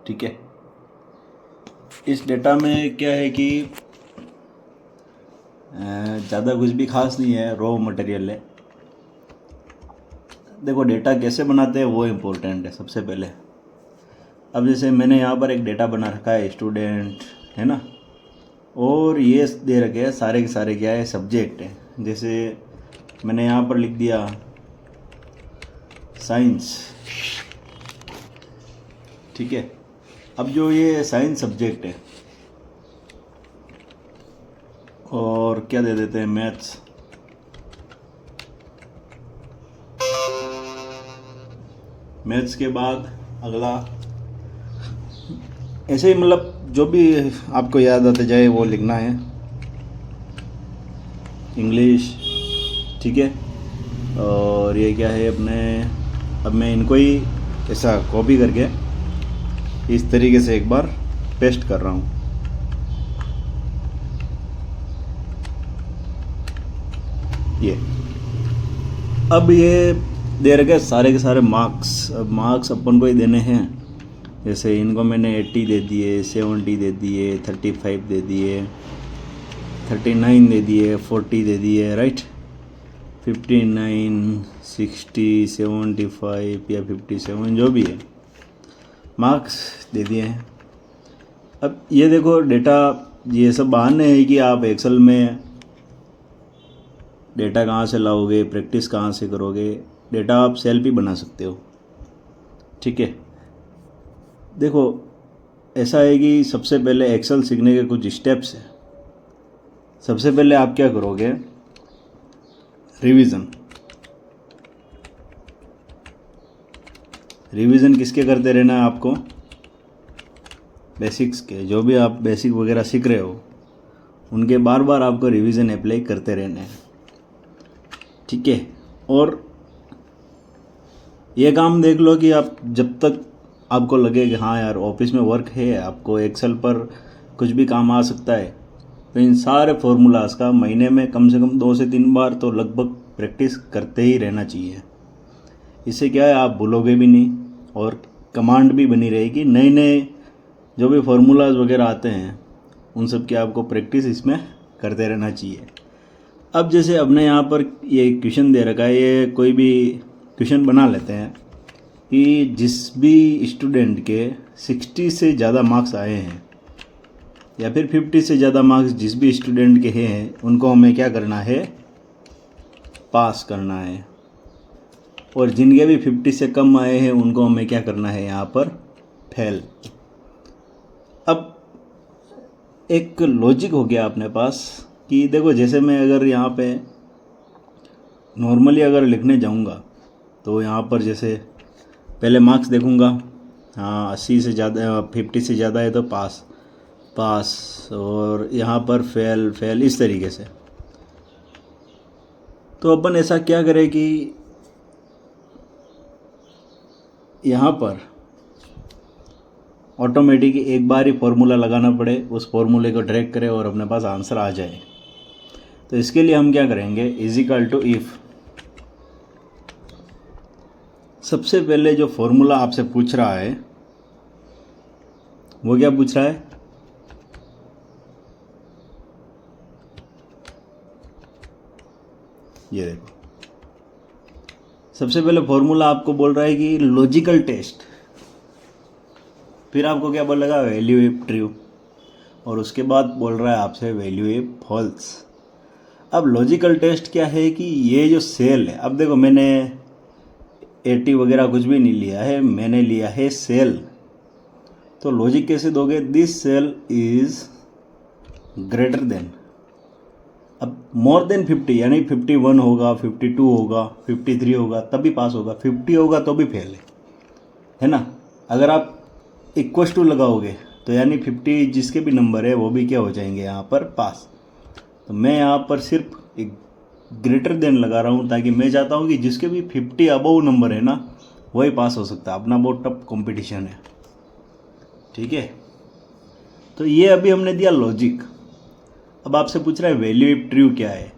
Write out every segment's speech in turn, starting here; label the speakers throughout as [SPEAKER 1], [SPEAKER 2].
[SPEAKER 1] ठीक है। इस डेटा में क्या है कि ज़्यादा कुछ भी खास नहीं है, रॉ मटेरियल है। देखो डेटा कैसे बनाते हैं वो इम्पोर्टेंट है सबसे पहले। अब जैसे मैंने यहाँ पर एक डेटा बना रखा है स्टूडेंट, है ना, और ये दे रखे हैं सारे के सारे क्या है, सब्जेक्ट है। जैसे मैंने यहाँ पर लिख दिया साइंस, ठीक है। अब जो ये साइंस सब्जेक्ट है और क्या दे देते हैं, मैथ्स, मैथ्स के बाद अगला ऐसे ही, मतलब जो भी आपको याद आते जाए वो लिखना है। इंग्लिश, ठीक है। और ये क्या है अपने, अब मैं इनको ही ऐसा कॉपी करके इस तरीके से एक बार पेस्ट कर रहा हूँ। ये अब ये दे रखे सारे के सारे मार्क्स। अब मार्क्स अपन को ही देने हैं। जैसे इनको मैंने 80 दे दिए, 70 दे दिए, 35 दे दिए, 39 दे दिए, 40 दे दिए, राइट। 59, 60, 75 या 57 जो भी है मार्क्स दे दिए हैं। अब ये देखो डेटा, ये सब बहाने हैं कि आप एक्सेल में डेटा कहाँ से लाओगे, प्रैक्टिस कहाँ से करोगे। डेटा आप सेल्फ ही बना सकते हो, ठीक है। देखो ऐसा है कि सबसे पहले एक्सेल सीखने के कुछ स्टेप्स हैं। सबसे पहले आप क्या करोगे, रिवीजन। रिवीजन किसके करते रहना है आपको, बेसिक्स के। जो भी आप बेसिक वगैरह सीख रहे हो उनके बार बार आपको रिवीजन अप्लाई करते रहना है, ठीक है। और ये काम देख लो कि आप जब तक आपको लगे कि हाँ यार ऑफिस में वर्क है, आपको एक्सेल पर कुछ भी काम आ सकता है, तो इन सारे फार्मूलाज का महीने में कम से कम 2 से 3 बार तो लगभग प्रैक्टिस करते ही रहना चाहिए। इससे क्या है, आप भूलोगे भी नहीं और कमांड भी बनी रहेगी। नए नए जो भी फार्मूलाज वगैरह आते हैं उन सब की आपको प्रैक्टिस इसमें करते रहना चाहिए। अब जैसे अपने यहाँ पर ये क्वेश्चन दे रखा है, ये कोई भी क्वेश्चन बना लेते हैं कि जिस भी स्टूडेंट के 60 से ज़्यादा मार्क्स आए हैं या फिर 50 से ज़्यादा मार्क्स जिस भी स्टूडेंट के हैं उनको हमें क्या करना है, पास करना है। और जिनके भी 50 से कम आए हैं उनको हमें क्या करना है, यहाँ पर फेल। अब एक लॉजिक हो गया अपने पास कि देखो जैसे मैं अगर यहाँ पे नॉर्मली अगर लिखने जाऊँगा तो यहाँ पर जैसे पहले मार्क्स देखूँगा, हाँ 80 से ज़्यादा, 50 से ज़्यादा है तो पास पास, और यहाँ पर फेल फेल, इस तरीके से। तो अपन ऐसा क्या करें कि यहाँ पर ऑटोमेटिक एक बार ही फॉर्मूला लगाना पड़े, उस फॉर्मूले को ड्रैग करें और अपने पास आंसर आ जाए। तो इसके लिए हम क्या करेंगे, इज इक्वल टू इफ। सबसे पहले जो फॉर्मूला आपसे पूछ रहा है वो क्या पूछ रहा है, ये देखो। सबसे पहले फॉर्मूला आपको बोल रहा है कि लॉजिकल टेस्ट, फिर आपको क्या बोलेगा, वैल्यू इफ ट्रू, और उसके बाद बोल रहा है आपसे वैल्यू इफ फॉल्स। अब लॉजिकल टेस्ट क्या है कि ये जो सेल है, अब देखो मैंने 80 वगैरह कुछ भी नहीं लिया है, मैंने लिया है सेल। तो लॉजिक कैसे दोगे, this cell is greater than, अब मोर देन 50 यानी 51 होगा, 52 होगा, 53 होगा तब भी पास होगा, 50 होगा तो भी फेल है ना। अगर आप इक्वस टू लगाओगे तो यानी 50 जिसके भी नंबर है वो भी क्या हो जाएंगे यहाँ पर, पास। तो मैं यहाँ पर सिर्फ एक ग्रेटर देन लगा रहा हूँ ताकि मैं चाहता हूँ कि जिसके भी 50 अबव नंबर है ना वही पास हो सकता है। अपना बहुत टफ कंपटीशन है, ठीक है। तो ये अभी हमने दिया लॉजिक। अब आपसे पूछ रहा है वैल्यू इफ ट्रू क्या है।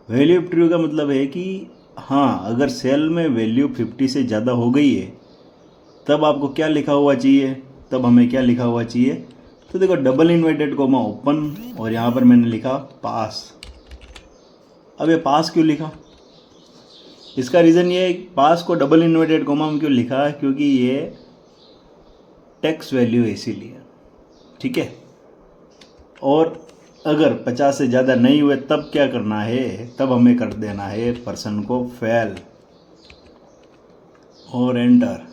[SPEAKER 1] वैल्यू इफ ट्रू का मतलब है कि हाँ अगर सेल में वैल्यू 50 से ज़्यादा हो गई है तब आपको क्या लिखा हुआ चाहिए, तब हमें क्या लिखा हुआ चाहिए, तो देखो डबल इन्वर्टेड कोमा ओपन और यहाँ पर मैंने लिखा पास। अब ये पास क्यों लिखा, इसका रीज़न ये है पास को डबल इन्वर्टेड कोमा में क्यों लिखा, क्योंकि ये टेक्स्ट वैल्यू है इसीलिए, ठीक है। और अगर 50 से ज़्यादा नहीं हुए तब क्या करना है, तब हमें कर देना है पर्सन को फेल और एंटर।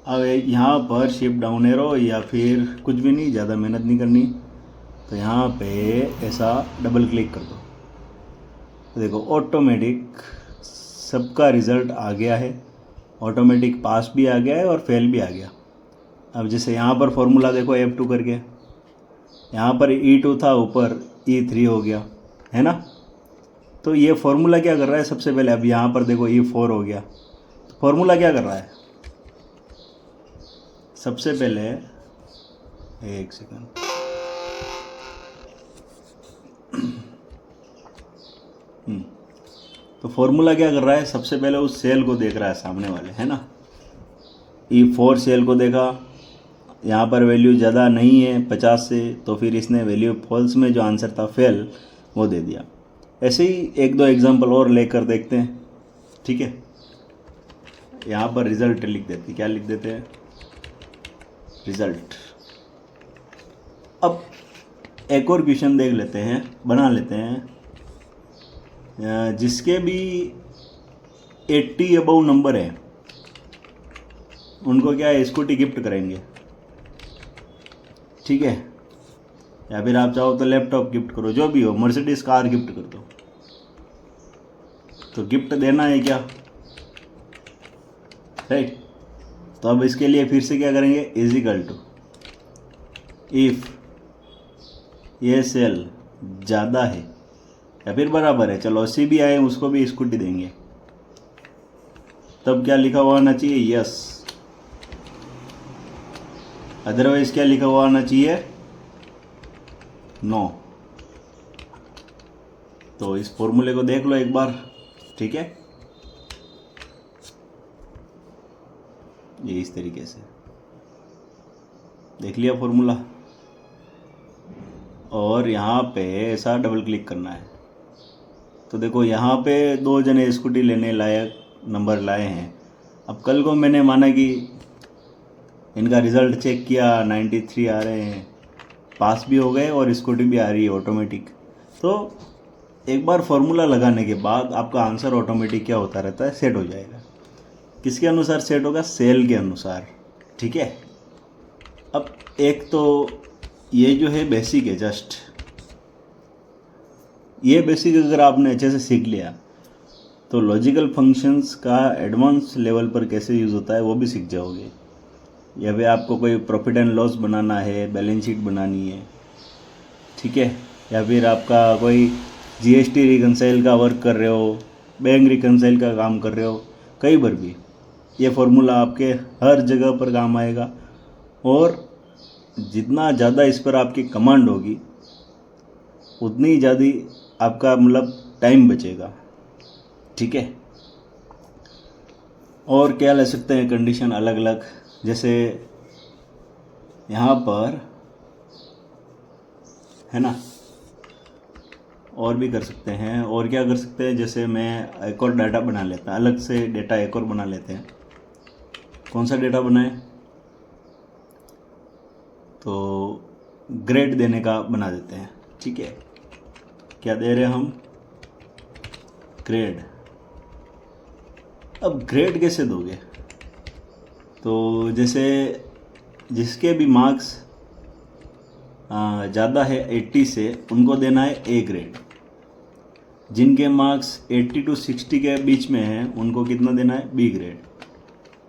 [SPEAKER 1] अब यहाँ पर शिफ्ट डाउन एरो या फिर कुछ भी नहीं, ज़्यादा मेहनत नहीं करनी, तो यहाँ पे ऐसा डबल क्लिक कर दो, तो देखो ऑटोमेटिक सबका रिज़ल्ट आ गया है, ऑटोमेटिक पास भी आ गया है और फेल भी आ गया। अब जैसे यहाँ पर फॉर्मूला देखो F2 करके, यहाँ पर E2 था, ऊपर E3 हो गया है ना। तो ये फॉर्मूला क्या कर रहा है, सबसे पहले अब यहाँ पर देखो E4 हो गया, तो फॉर्मूला क्या कर रहा है, सबसे पहले एक सेकंड, तो फॉर्मूला क्या कर रहा है, सबसे पहले उस सेल को देख रहा है सामने वाले, है ना। E4 सेल को देखा, यहाँ पर वैल्यू ज़्यादा नहीं है 50 से, तो फिर इसने वैल्यू फॉल्स में जो आंसर था फेल वो दे दिया। ऐसे ही एक दो एग्जांपल और लेकर देखते हैं, ठीक है। यहाँ पर रिज़ल्ट लिख देते, क्या लिख देते हैं, रिज़ल्ट। अब एक और क्वेश्चन देख लेते हैं, बना लेते हैं, जिसके भी 80 अबव नंबर है उनको क्या है, स्कूटी गिफ्ट करेंगे, ठीक है। या फिर आप चाहो तो लैपटॉप गिफ्ट करो, जो भी हो, मर्सिडीज कार गिफ्ट कर दो। तो गिफ्ट देना है क्या, राइट। तो अब इसके लिए फिर से क्या करेंगे, इजिकल टू इफ ये सेल ज़्यादा है या फिर बराबर है, चलो 80 भी आए उसको भी स्कूटी देंगे, तब क्या लिखा हुआ आना चाहिए, यस। अदरवाइज क्या लिखा हुआ आना चाहिए, नो। तो इस फॉर्मूले को देख लो एक बार, ठीक है। ये इस तरीके से देख लिया फॉर्मूला, और यहाँ पे ऐसा डबल क्लिक करना है। तो देखो यहाँ पे दो जने स्कूटी लेने लायक नंबर लाए हैं। अब कल को मैंने माना कि इनका रिज़ल्ट चेक किया, 93 आ रहे हैं, पास भी हो गए और स्कूटी भी आ रही है ऑटोमेटिक। तो एक बार फॉर्मूला लगाने के बाद आपका आंसर ऑटोमेटिक क्या होता रहता है, सेट हो जाएगा। किसके अनुसार सेट होगा, सेल के अनुसार, ठीक है। अब एक तो ये जो है बेसिक है, जस्ट ये बेसिक अगर आपने अच्छे से सीख लिया तो लॉजिकल फंक्शंस का एडवांस लेवल पर कैसे यूज़ होता है वो भी सीख जाओगे। या फिर आपको कोई प्रॉफिट एंड लॉस बनाना है, बैलेंस शीट बनानी है, ठीक है, या फिर आपका कोई GST रिकनसाइल का वर्क कर रहे हो, बैंक रिकनसाइल का काम कर रहे हो, कई बार भी ये फॉर्मूला आपके हर जगह पर काम आएगा। और जितना ज़्यादा इस पर आपकी कमांड होगी उतनी ही ज़्यादा आपका मतलब टाइम बचेगा, ठीक है। और क्या ले सकते हैं कंडीशन अलग अलग, जैसे यहाँ पर है ना, और भी कर सकते हैं। और क्या कर सकते हैं, जैसे मैं एक और डाटा बना लेता हूँ, अलग से डेटा एक और बना लेते हैं। कौन सा डेटा बनाए, तो ग्रेड देने का बना देते हैं, ठीक है। क्या दे रहे हैं हम, ग्रेड। अब ग्रेड कैसे दोगे, तो जैसे जिसके भी मार्क्स ज़्यादा है 80 से उनको देना है ए ग्रेड, जिनके मार्क्स 80 to 60 के बीच में हैं उनको कितना देना है, बी ग्रेड,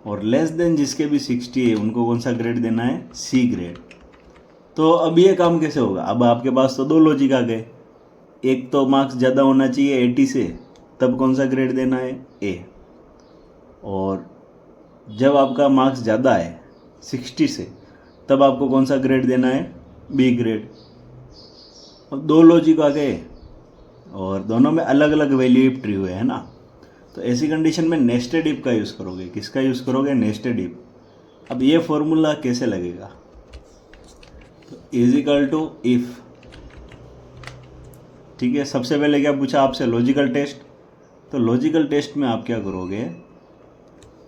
[SPEAKER 1] और लेस देन जिसके भी 60 है उनको कौन सा ग्रेड देना है, सी ग्रेड। तो अब ये काम कैसे होगा, अब आपके पास तो दो लॉजिक आ गए, एक तो मार्क्स ज़्यादा होना चाहिए 80 से, तब कौन सा ग्रेड देना है, ए, और जब आपका मार्क्स ज़्यादा है 60 से तब आपको कौन सा ग्रेड देना है, बी ग्रेड। अब दो लॉजिक आ गए और दोनों में अलग अलग वैल्यू इफ ट्री हुए, है ना। तो ऐसी कंडीशन में नेस्टेड इफ का यूज़ करोगे, किसका यूज़ करोगे, नेस्टेड इफ। अब ये फॉर्मूला कैसे लगेगा, तो इजिकल टू इफ, ठीक है। सबसे पहले क्या पूछा आपसे, लॉजिकल टेस्ट। तो लॉजिकल टेस्ट में आप क्या करोगे,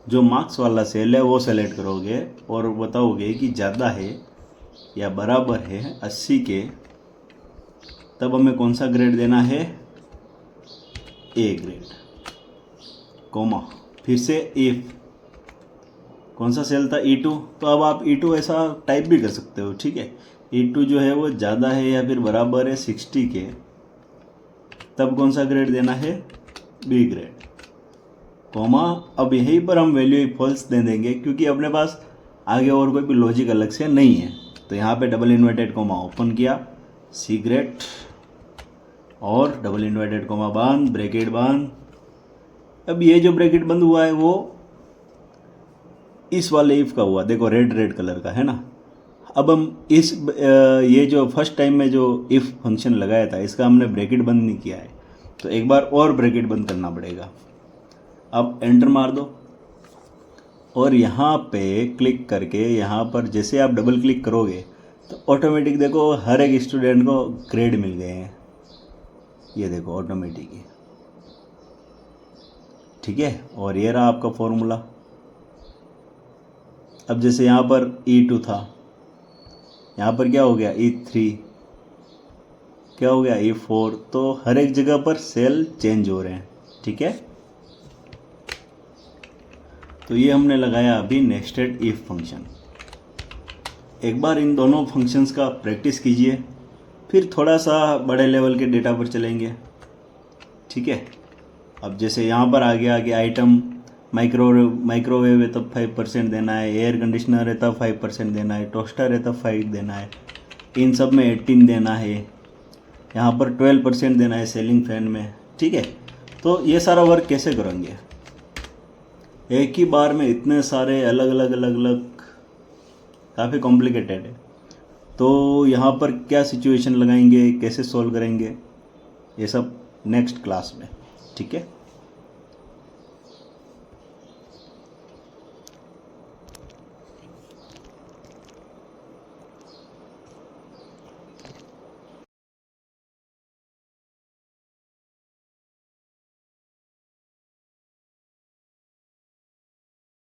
[SPEAKER 1] जो मार्क्स वाला सेल है वो सेलेक्ट करोगे और बताओगे कि ज़्यादा है या बराबर है 80 के, तब हमें कौन सा ग्रेड देना है, ए ग्रेड, कोमा, फिर से इफ, कौन सा सेल था, E2। तो अब आप E2 ऐसा टाइप भी कर सकते हो, ठीक है। E2 जो है वो ज़्यादा है या फिर बराबर है 60 के, तब कौन सा ग्रेड देना है, बी ग्रेड, कोमा। अब यहीं पर हम वैल्यू फॉल्स दे देंगे क्योंकि अपने पास आगे और कोई भी लॉजिक अलग से नहीं है। तो यहाँ पे डबल इन्वर्टेड कोमा ओपन किया, सी ग्रेड, और डबल इन्वर्टेड कोमा बंद, ब्रैकेट बंद। अब ये जो ब्रैकेट बंद हुआ है वो इस वाले इफ का हुआ, देखो रेड कलर का है ना। अब हम इस ये जो फर्स्ट टाइम में जो इफ फंक्शन लगाया था इसका हमने ब्रैकेट बंद नहीं किया है, तो एक बार और ब्रैकेट बंद करना पड़ेगा। अब एंटर मार दो और यहाँ पे क्लिक करके यहाँ पर जैसे आप डबल क्लिक करोगे तो ऑटोमेटिक देखो हर एक स्टूडेंट को ग्रेड मिल गए हैं, ये देखो ऑटोमेटिक ही, ठीक है। और ये रहा आपका फॉर्मूला। अब जैसे यहाँ पर E2 था, यहाँ पर क्या हो गया, E3, क्या हो गया, E4। तो हर एक जगह पर सेल चेंज हो रहे हैं, ठीक है। तो ये हमने लगाया अभी नेस्टेड इफ फंक्शन। एक बार इन दोनों फंक्शंस का प्रैक्टिस कीजिए, फिर थोड़ा सा बड़े लेवल के डेटा पर चलेंगे, ठीक है। अब जैसे यहाँ पर आ गया कि आइटम माइक्रोवेव है तब 5% देना है, एयर कंडीशनर है तब 5% देना है, टोस्टर है तब 5 देना है, इन सब में 18 देना है, यहाँ पर 12% देना है सेलिंग फैन में, ठीक है। तो ये सारा वर्क कैसे करेंगे, एक ही बार में इतने सारे अलग अलग काफ़ी कॉम्प्लिकेटेड है। तो यहाँ पर क्या सिचुएशन लगाएंगे, कैसे सॉल्व करेंगे, ये सब नेक्स्ट क्लास में, ठीक है।